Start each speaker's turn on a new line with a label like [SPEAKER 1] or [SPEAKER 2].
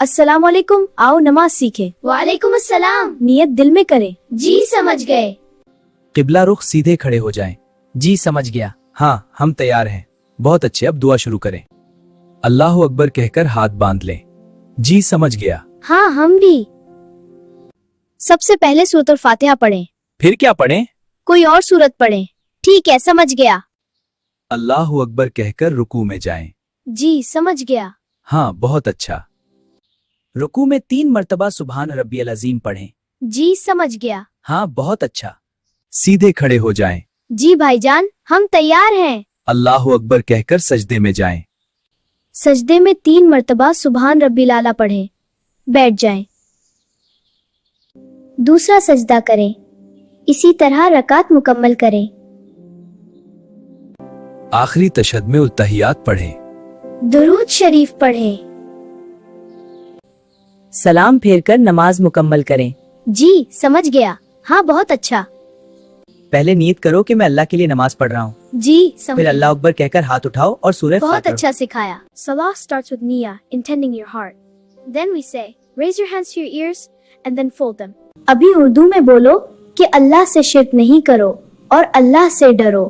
[SPEAKER 1] अस्सलाम वालेकुम, आओ नमाज सीखें।
[SPEAKER 2] वालेकुम अस्सलाम।
[SPEAKER 1] नियत दिल में करें।
[SPEAKER 2] जी समझ गए।
[SPEAKER 3] किबला रुख सीधे खड़े हो जाएं।
[SPEAKER 4] जी समझ गया।
[SPEAKER 3] हाँ, हम तैयार हैं। बहुत अच्छे, अब दुआ शुरू करें। अल्लाह अकबर कहकर हाथ बांध लें। जी समझ गया।
[SPEAKER 1] हाँ, हम भी। सबसे पहले सूरत फातिहा पढ़ें।
[SPEAKER 3] फिर क्या पढ़ें?
[SPEAKER 1] कोई और सूरत पढ़ें। ठीक है, समझ गया।
[SPEAKER 3] अल्लाह अकबर कहकर रुकू में जाएं।
[SPEAKER 1] जी समझ गया।
[SPEAKER 3] हाँ, बहुत अच्छा।
[SPEAKER 4] रुकू में 3 मर्तबा सुभान रब्बियल अजीम पढ़ें।
[SPEAKER 1] जी समझ गया।
[SPEAKER 4] हाँ, बहुत अच्छा।
[SPEAKER 3] सीधे खड़े हो जाएं।
[SPEAKER 1] जी भाईजान, हम तैयार हैं।
[SPEAKER 3] अल्लाह अकबर कहकर सजदे में जाएं।
[SPEAKER 1] सजदे में 3 मर्तबा सुभान रब्बिल आला पढ़ें। बैठ जाएं। दूसरा सजदा करें। इसी तरह रकात मुकम्मल करें।
[SPEAKER 3] आखिरी तशहद में उत्तहियात पढ़ें।
[SPEAKER 1] दुरूद शरीफ पढ़ें।
[SPEAKER 5] सलाम फेरकर नमाज मुकम्मल करें।
[SPEAKER 1] जी समझ गया। हाँ, बहुत अच्छा।
[SPEAKER 4] पहले नियत करो कि मैं अल्लाह के लिए नमाज पढ़ रहा हूँ।
[SPEAKER 1] जी समझ
[SPEAKER 4] फिर
[SPEAKER 1] गया।
[SPEAKER 4] अल्लाह अकबर कहकर हाथ उठाओ और सूरह
[SPEAKER 1] बहुत
[SPEAKER 4] फातिहा
[SPEAKER 1] अच्छा सिखाया। Salah starts with niyyah, intending your heart. Then we say, raise your hands to your ears and then fold them. अभी उर्दू में बोलो कि अल्लाह से शिर्क नहीं करो और अल्लाह से डरो।